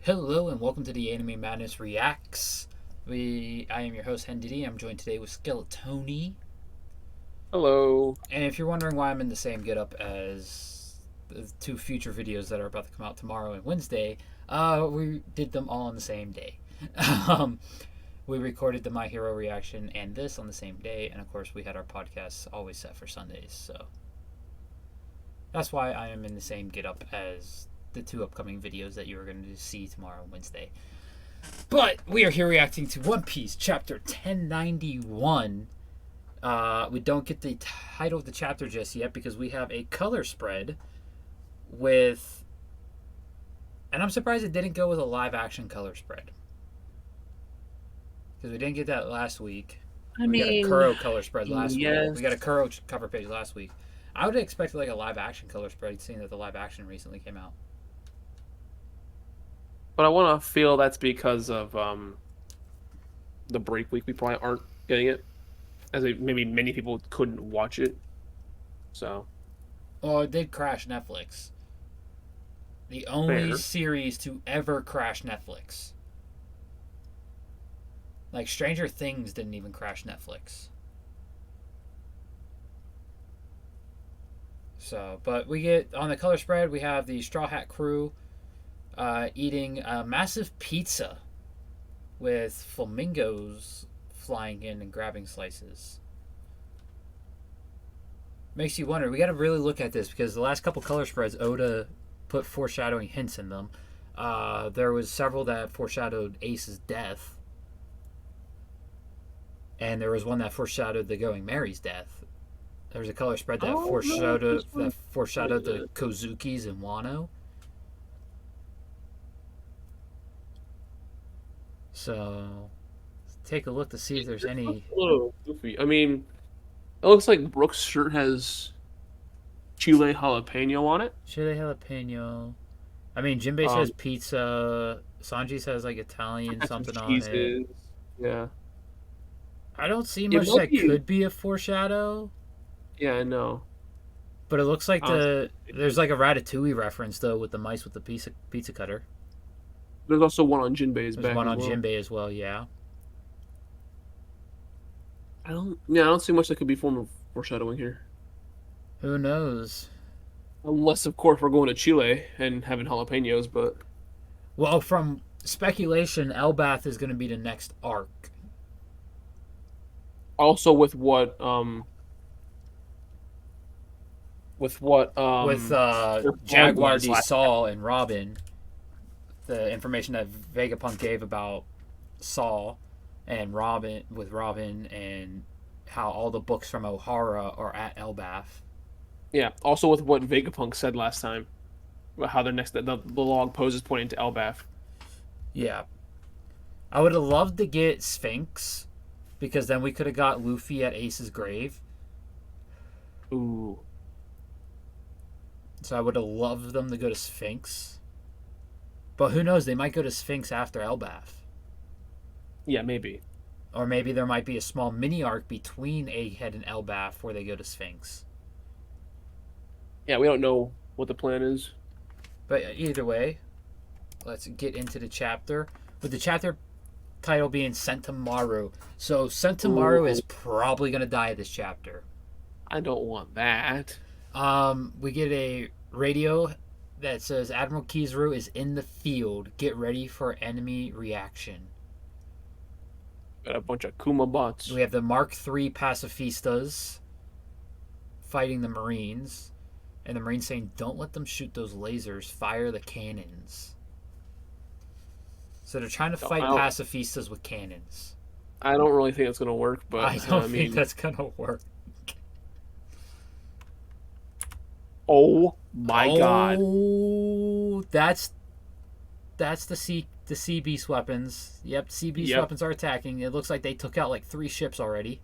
Hello and welcome to the Anime Madness Reacts. I am your host HenDiddy. I'm joined today with Skeletony. Hello. And if you're wondering why I'm in the same getup as the two future videos that are about to come out tomorrow and Wednesday, we did them all on the same day. um, we recorded the My Hero reaction and this on the same day, and of course we had our podcasts always set for Sundays. So that's why I am in the same getup as the two upcoming videos that you are going to see tomorrow and Wednesday. But we are here reacting to One Piece Chapter 1091. We don't get the title of the chapter just yet because we have a color spread with. And I'm surprised it didn't go with a live action color spread. Because we didn't get that last week. I We got a mean, Kuro color spread last week. yes, We got a Kuro cover page last week. I would have expected like a live action color spread, seeing that the live action recently came out. but I want to feel that's because of the break week. We probably aren't getting it, maybe many people couldn't watch it. So Oh, it did crash Netflix. The only fair. series to ever crash Netflix. Like Stranger Things didn't even crash Netflix. So, but we get on the color spread, we have the Straw Hat Crew eating a massive pizza with flamingos flying in and grabbing slices. Makes you wonder. We got to really look at this because the last couple color spreads, Oda put foreshadowing hints in them. There was several that foreshadowed Ace's death, and there was one that foreshadowed the Going Mary's death. There was a color spread that Oh no, this foreshadowed the Kozuki's and Wano. So take a look to see if there's any a little goofy. I mean, it looks like Brooks' shirt has chile jalapeno on it. chile jalapeno. I mean, Jinbei says Um, pizza. Sanji says like Italian has some something on it. cheeses. Yeah, I don't see it much might that be. could be a foreshadow, Yeah, I know. but it looks like Honestly, there's like a Ratatouille reference though with the mice with the pizza cutter. there's also one on Jinbei's There's back one as on well. Jinbei as well. Yeah. I don't see much that could be form of foreshadowing here. Who knows? Unless, of course, we're going to Chile and having jalapenos, but Well, from speculation, Elbath is going to be the next arc. also with what With their plan Jaguar was D. last Saul and Robin, the information that Vegapunk gave about Saul and Robin and how all the books from O'Hara are at Elbath. yeah, also with what Vegapunk said last time about how the log poses pointing to Elbaf. Yeah. I would have loved to get Sphinx because then we could have got Luffy at Ace's grave. Ooh, So I would have loved them to go to Sphinx. But who knows? They might go to Sphinx after Elbath. yeah, maybe. Or maybe there might be a small mini arc between Egghead and Elbath where they go to Sphinx. Yeah, we don't know what the plan is. But either way, let's get into the chapter. With the chapter title being Sentomaru. So Sentomaru is Ooh, probably going to die this chapter. I don't want that. We get a radio that says Admiral Kizaru is in the field. Get ready for enemy reaction. Got a bunch of Kuma bots. We have the Mark III pacifistas fighting the Marines. And the Marines saying, don't let them shoot those lasers. Fire the cannons. So they're trying to No, fight pacifistas with cannons. I don't really think it's gonna work, I but don't I think mean, that's going to work. oh my God. Oh, that's the sea beast weapons. Yep, sea beast Yep. weapons are attacking. It looks like they took out like 3 ships already.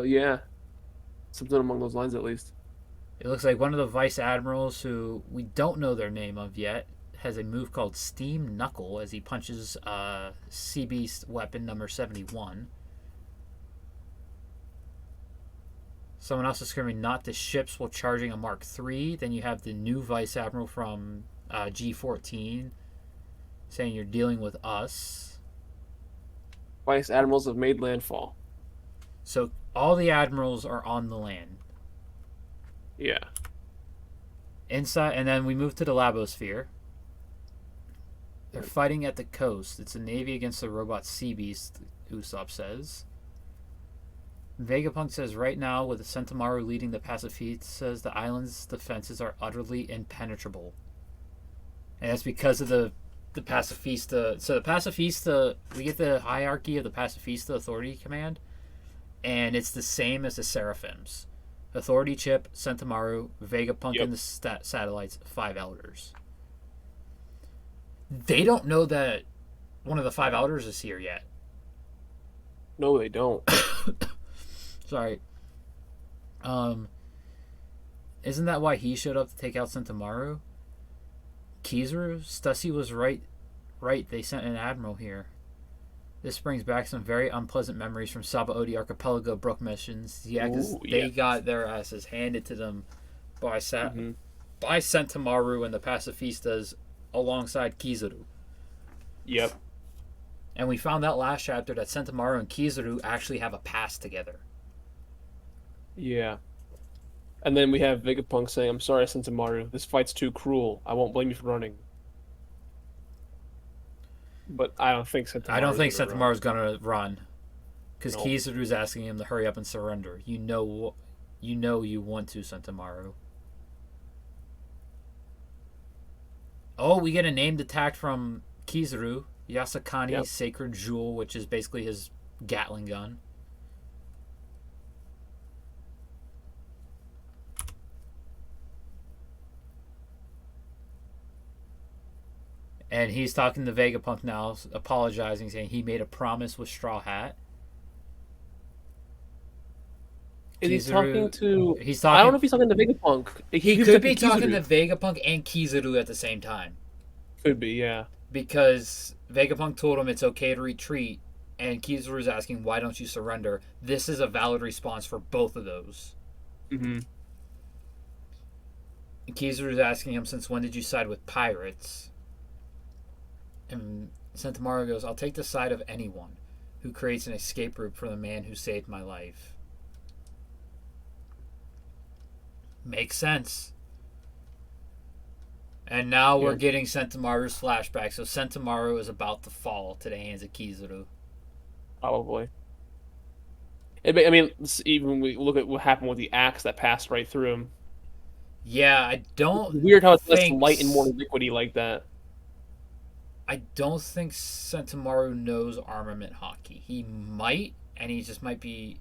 Yeah. Something along those lines, at least. It looks like one of the vice admirals, who we don't know their name of yet, has a move called Steam Knuckle as he punches Sea Beast weapon number 71. Someone else is screaming, "Not the ships," while charging a Mark III. Then you have the new Vice Admiral from G14 saying, "You're dealing with us." Vice admirals have made landfall. So all the admirals are on the land. Yeah. Inside, and then we move to the Labosphere. They're fighting at the coast. It's a navy against the robot Sea Beast, Usopp says. Vegapunk says, right now, with the Sentomaru leading the Pacifistas, the island's defenses are utterly impenetrable. And that's because of the Pacifista. So the Pacifista, we get the hierarchy of the Pacifista Authority Command, and it's the same as the Seraphims. Authority Chip, Sentomaru, Vegapunk, Yep. and the satellites, 5 elders. They don't know that one of the 5 elders is here yet. No, they don't. Sorry. Isn't that why he showed up to take out Sentomaru? Kizaru? Stussy was right. They sent an admiral here. This brings back some very unpleasant memories from Sabaody Archipelago Brook missions. Yeah, because they got their asses handed to them by by Sentomaru and the Pacifistas alongside Kizaru. Yep. And we found out last chapter that Sentomaru and Kizaru actually have a past together. Yeah. And then we have Vegapunk saying, "I'm sorry, Sentomaru. This fight's too cruel. I won't blame you for running." But I don't think Sentomaru. I don't think Sentomaru's gonna run, because Nope. Kizaru's asking him to hurry up and surrender. You know you want to, Sentomaru. Oh, we get a named attack from Kizaru, Yasakani's Yep. Sacred Jewel, which is basically his Gatling gun. And he's talking to Vegapunk now, apologizing, saying he made a promise with Straw Hat. Is he talking to? He's I talking. don't know if he's talking to Vegapunk. He could be talking to Vegapunk and Kizaru at the same time. Could be, yeah. Because Vegapunk told him it's okay to retreat, and Kizaru's asking, why don't you surrender? This is a valid response for both of those. Mm-hmm. And Kizaru's asking him, since when did you side with pirates? And Sentomaru goes, I'll take the side of anyone who creates an escape route for the man who saved my life. Makes sense. And now we're getting Sentomaru's flashback. So Sentomaru is about to fall to the hands of Kizaru. Probably. I mean, even when we look at what happened with the axe that passed right through him. Yeah, I don't. It's weird how it's less light and more liquidy like that. I don't think Sentomaru knows armament hockey. He might, and he just might be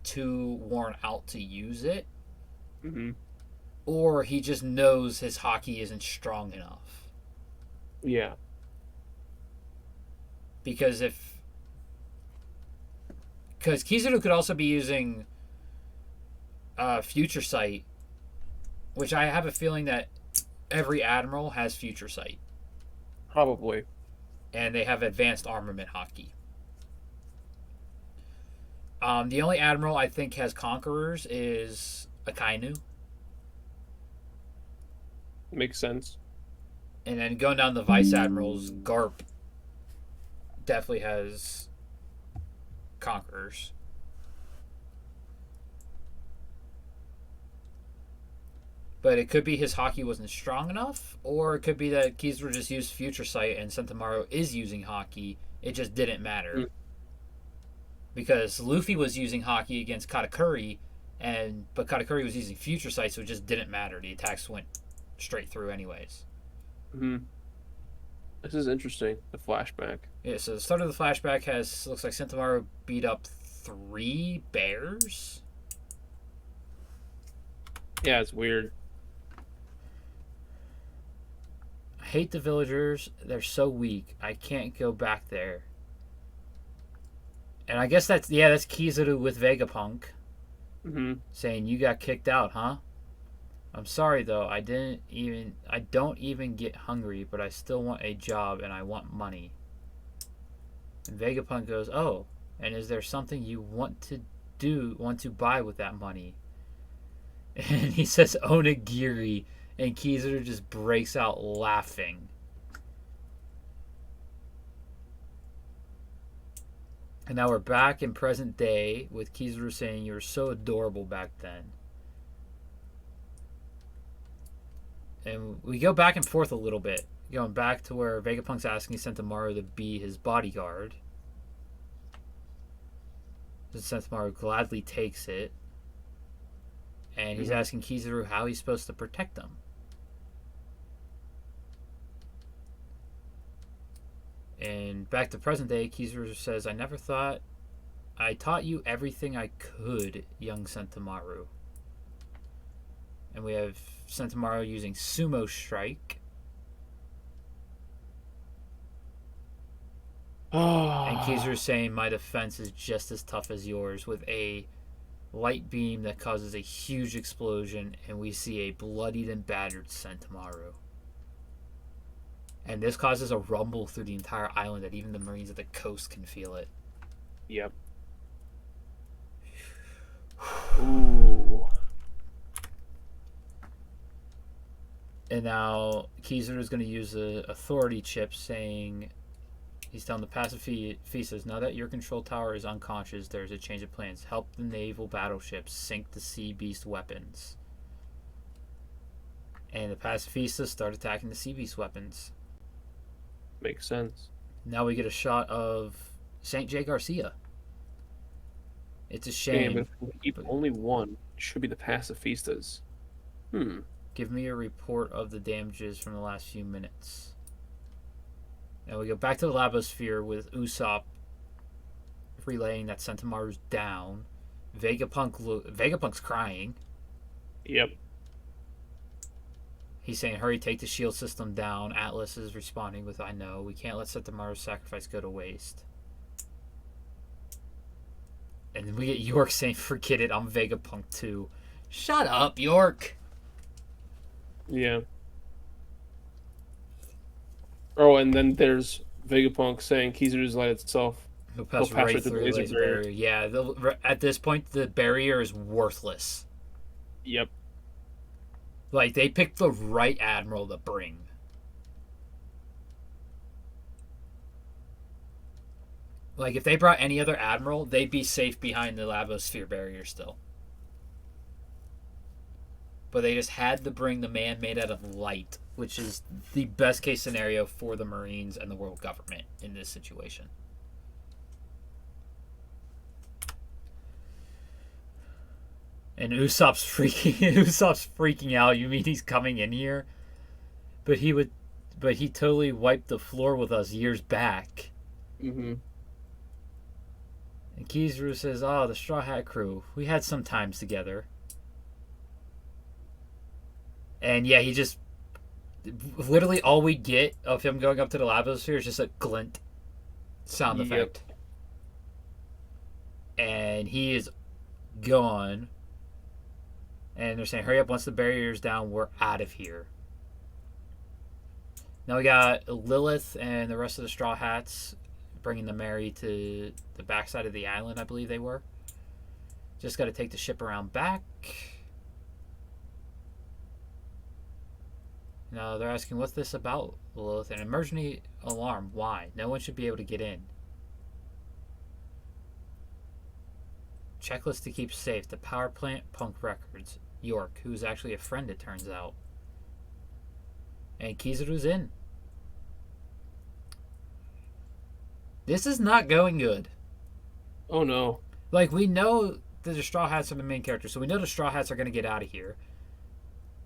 too worn out to use it. Mm-hmm. Or he just knows his hockey isn't strong enough. Yeah. Because Kizaru could also be using Future Sight, which I have a feeling that every admiral has Future Sight. Probably. And they have advanced armament hockey. The only admiral I think has Conquerors is Akainu. Makes sense. And then going down the Vice Admirals, Garp definitely has Conquerors. But it could be his hockey wasn't strong enough, or it could be that Kizaru just used Future Sight and Sentomaru is using hockey. It just didn't matter. Because Luffy was using hockey against Katakuri, but Katakuri was using Future Sight, so it just didn't matter. The attacks went straight through anyways. Mm-hmm. This is interesting, the flashback. Yeah, so the start of the flashback looks like Sentomaru beat up 3 bears. Yeah, it's weird. I hate the villagers. They're so weak. I can't go back there. And I guess that's Kizaru with Vegapunk. Mm-hmm. Saying, you got kicked out, huh? I'm sorry though, I don't even get hungry, but I still want a job and I want money. And Vegapunk goes, oh, and is there something you want to buy with that money? And he says onigiri, and Kizaru just breaks out laughing. And now we're back in present day with Kizaru saying, "You were so adorable back then." And we go back and forth a little bit, going back to where Vegapunk's asking Sentomaru to be his bodyguard. Sentomaru gladly takes it. And he's asking Kizaru how he's supposed to protect them. And back to present day, Kizaru says, "I never thought I taught you everything I could, young Sentomaru." And we have Sentomaru using Sumo Strike. And Kizaru saying, "My defense is just as tough as yours," with a light beam that causes a huge explosion, and we see a bloodied and battered Sentomaru. And this causes a rumble through the entire island that even the Marines at the coast can feel it. Yep. Ooh. And now Kizaru is going to use the authority chip, saying, he's telling the pacifistas, "Now that your control tower is unconscious, there's a change of plans. Help the naval battleships sink the sea beast weapons." And the pacifistas start attacking the sea beast weapons. Makes sense. Now we get a shot of St. J. Garcia. It's a shame. But if we keep only one, it should be the pacifistas. Give me a report of the damages from the last few minutes. Now we go back to the Labosphere with Usopp relaying that Sentomaru's down. Vegapunk's crying. Yep. He's saying, "Hurry, take the shield system down." Atlas is responding with, "I know. We can't let Sentomaru's sacrifice go to waste." And then we get York saying, "Forget it, I'm Vegapunk too." Shut up, York! Yeah. Oh, and then there's Vegapunk saying Kizaru's light itself. He'll pass right through the laser barrier. Yeah, at this point, the barrier is worthless. Yep. Like, they picked the right admiral to bring. Like, if they brought any other admiral, they'd be safe behind the Labosphere barrier still. But they just had to bring the man made out of light, which is the best case scenario for the Marines and the world government in this situation. And Usopp's freaking out. You mean he's coming in here? But he totally wiped the floor with us years back. Mm-hmm. And Kizaru says, "Oh, the Straw Hat crew. We had some times together." And yeah, he just literally all we get of him going up to the Labosphere is just a glint sound effect. And he is gone. And they're saying, "Hurry up, once the barrier's down, we're out of here." Now we got Lilith and the rest of the Straw Hats bringing the Mary to the backside of the island, I believe they were. Just got to take the ship around back. Now they're asking, "What's this about, Lilith?" An emergency alarm. Why? No one should be able to get in. Checklist to keep safe. The power plant, Punk Records. York, who's actually a friend, it turns out. And Kizaru's in. This is not going good. Oh no. Like, we know that the Straw Hats are the main characters, so we know the Straw Hats are going to get out of here.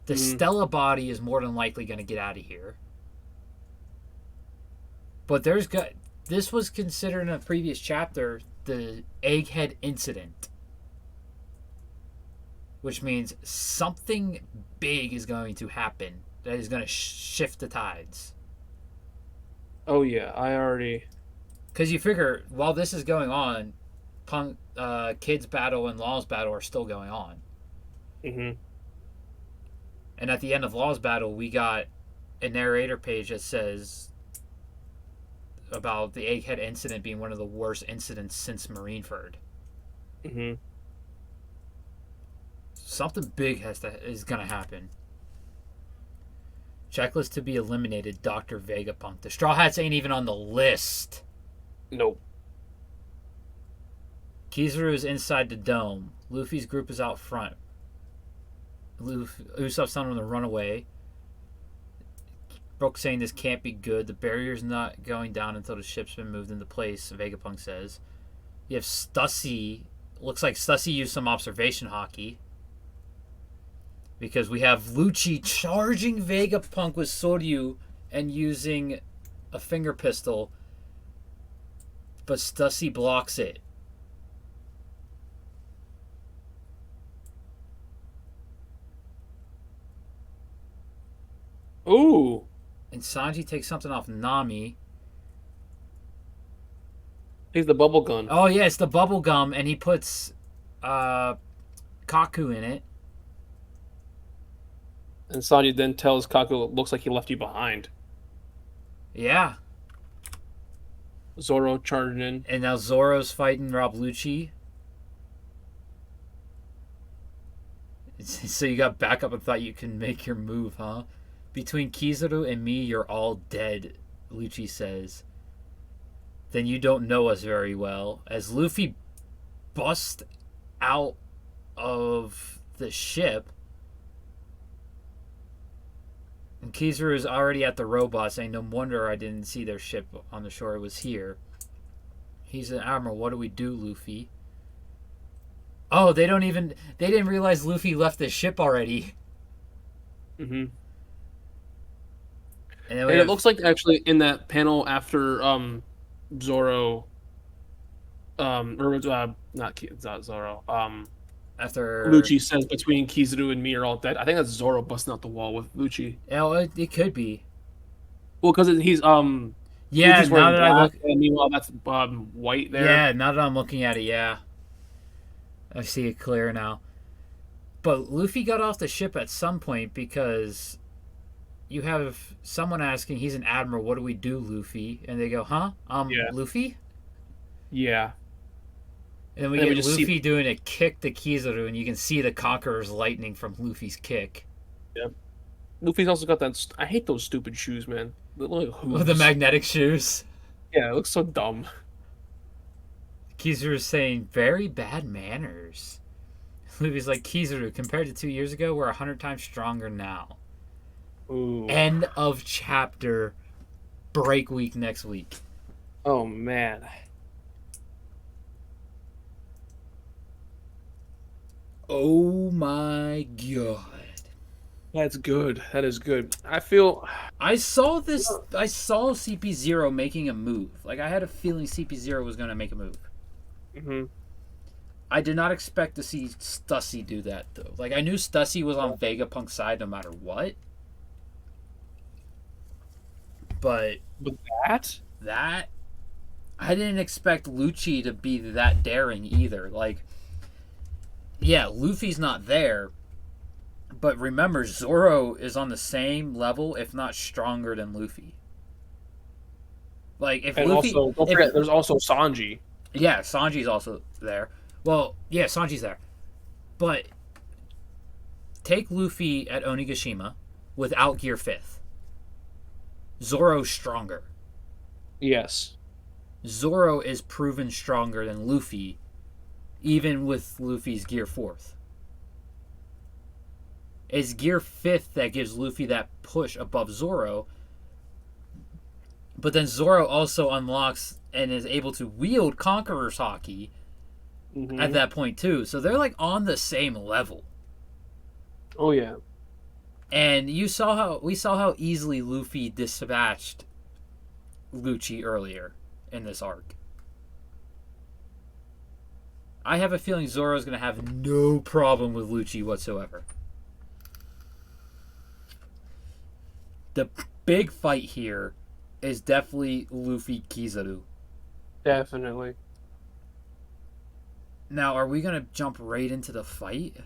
The Stella body is more than likely going to get out of here. But this was considered in a previous chapter the Egghead incident. Which means something big is going to happen that is going to shift the tides. Oh yeah, I already... Because you figure, while this is going on, Kid's battle and Law's battle are still going on. Mm-hmm. And at the end of Law's battle, we got a narrator page that says about the Egghead incident being one of the worst incidents since Marineford. Mm-hmm. Something big is gonna happen. Checklist to be eliminated. Dr. Vegapunk. The Straw Hats ain't even on the list. Nope. Kizaru is inside the dome. Luffy's group is out front. Usopp's telling him to run away. Brook saying this can't be good. The barrier's not going down until the ship's been moved into place, Vegapunk says. You have Stussy. Looks like Stussy used some observation hockey. Because we have Lucci charging Vegapunk with Soryu and using a finger pistol. But Stussy blocks it. Ooh. And Sanji takes something off Nami. He's the bubble gun. Oh, yeah, it's the bubble gum, and he puts Kaku in it. And Sanji then tells Kaku, it looks like he left you behind. Yeah. Zoro charging in. And now Zoro's fighting Rob Lucci. So you got backup and thought you can make your move, huh? Between Kizaru and me, you're all dead, Lucci says. Then you don't know us very well. As Luffy busts out of the ship, and Kizaru is already at the robot, saying, no wonder I didn't see their ship on the shore. It was here. He's an admiral. What do we do, Luffy? Oh, they didn't realize Luffy left the ship already. Mm-hmm. And it looks like actually in that panel after Zoro, not Zoro. After Lucci says between Kizaru and me are all dead. I think that's Zoro busting out the wall with Lucci. Yeah, it could be. Well, because he's yeah. Lucci's wearing black, and meanwhile that's white there. Yeah, now that I'm looking at it, yeah, I see it clear now. But Luffy got off the ship at some point because you have someone asking, he's an admiral, what do we do, Luffy? And they go, huh? Yeah. Luffy? Yeah. And then we get Luffy doing a kick to Kizaru, and you can see the Conqueror's lightning from Luffy's kick. Yep. Luffy's also got that... I hate those stupid shoes, man. They look like hooves. The magnetic shoes. Yeah, it looks so dumb. Kizaru's saying, very bad manners. Luffy's like, Kizaru, compared to 2 years ago, we're 100 times stronger now. Ooh. End of chapter. Break week next week. Oh, man. Oh my god. That's good. That is good. I saw CP0 making a move. Like, I had a feeling CP0 was going to make a move. Mm-hmm. I did not expect to see Stussy do that, though. Like, I knew Stussy was on Vegapunk's side no matter what. But that I didn't expect Lucci to be that daring either. Like, yeah, Luffy's not there, but remember, Zoro is on the same level, if not stronger than Luffy. Like, if and Luffy, also, don't forget, there's also Sanji. Yeah, Sanji's also there. Well, yeah, Sanji's there, but take Luffy at Onigashima without Gear 5th. Zoro's stronger. Yes. Zoro is proven stronger than Luffy, even with Luffy's Gear 4th. It's Gear 5th that gives Luffy that push above Zoro, but then Zoro also unlocks and is able to wield Conqueror's Haki at that point too. So they're like on the same level. Oh yeah. And we saw how easily Luffy dispatched Lucci earlier in this arc. I have a feeling Zoro's going to have no problem with Lucci whatsoever. The big fight here is definitely Luffy Kizaru. Definitely. Now, are we going to jump right into the fight?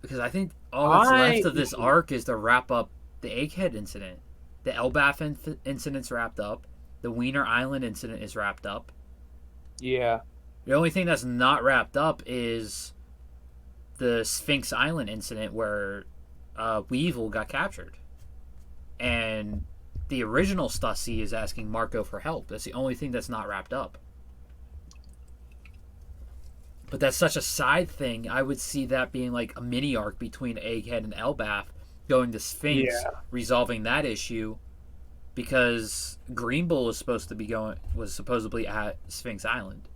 Because I think all that's left of this arc is to wrap up the Egghead incident. The Elbaf incident's wrapped up. The Wiener Island incident is wrapped up. Yeah. The only thing that's not wrapped up is the Sphinx Island incident where Weevil got captured, and the original Stussy is asking Marco for help. That's the only thing that's not wrapped up. But that's such a side thing. I would see that being like a mini arc between Egghead and Elbath, going to Sphinx, Yeah. resolving that issue, because Green Bull was supposedly at Sphinx Island.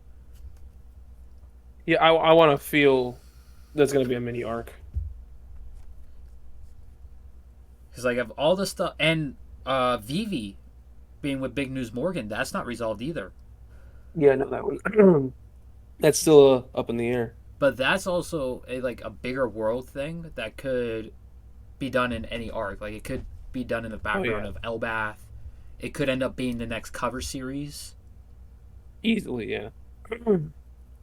Yeah, I want to feel there's going to be a mini arc. Because like of all the stuff, and Vivi being with Big News Morgan, that's not resolved either. Yeah, no, that one. That's still up in the air. But that's also a bigger world thing that could be done in any arc. Like it could be done in the Oh background yeah, of Elbath. It could end up being the next cover series. easily, yeah.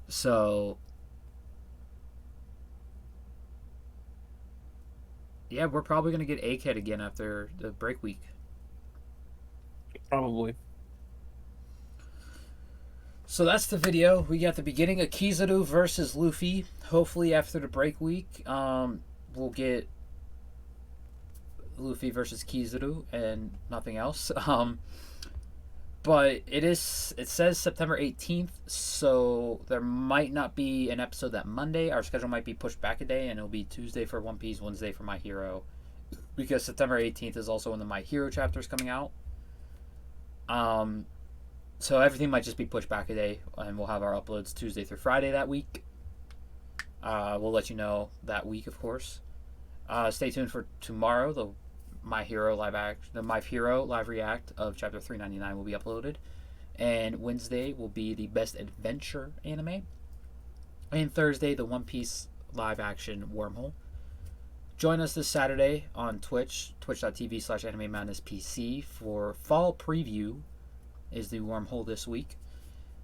So yeah, we're probably gonna get Egghead again after the break week. Probably. So that's the video. We got the beginning of Kizaru versus Luffy. Hopefully after the break week, we'll get Luffy versus Kizaru and nothing else. But it says September 18th, so there might not be an episode that Monday. Our schedule might be pushed back a day, and it'll be Tuesday for One Piece, Wednesday for My Hero, because September 18th is also when the My Hero chapter is coming out. So everything might just be pushed back a day, and we'll have our uploads Tuesday through Friday that week. We'll let you know that week, of course. Stay tuned for tomorrow. The My Hero live react of chapter 399 will be uploaded, and Wednesday will be the best adventure anime, and Thursday the One Piece live action wormhole. Join us this Saturday on Twitch, twitch.tv/Anime Madness PC for fall preview. Is the wormhole this week,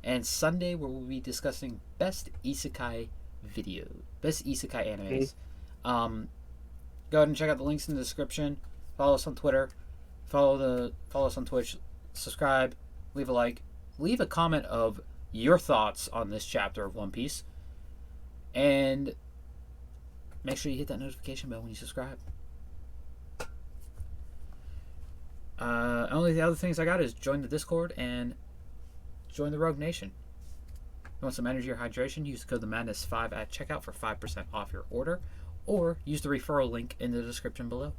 and Sunday where we'll be discussing best isekai animes. Go ahead and check out the links in the description. Follow us on Twitter. Follow us on Twitch. Subscribe. Leave a like. Leave a comment of your thoughts on this chapter of One Piece, and make sure you hit that notification bell when you subscribe. Only the other things I got is join the Discord and join the Rogue Nation. You want some energy or hydration? Use the code TheMadness5 at checkout for 5% off your order, or use the referral link in the description below.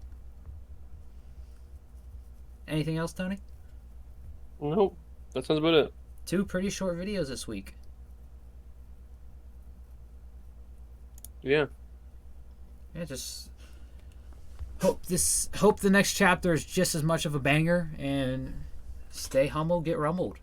Anything else, Tony? Nope, that sounds about it. 2 pretty short videos this week. Yeah. Yeah, just hope the next chapter is just as much of a banger, and stay humble, get rumbled.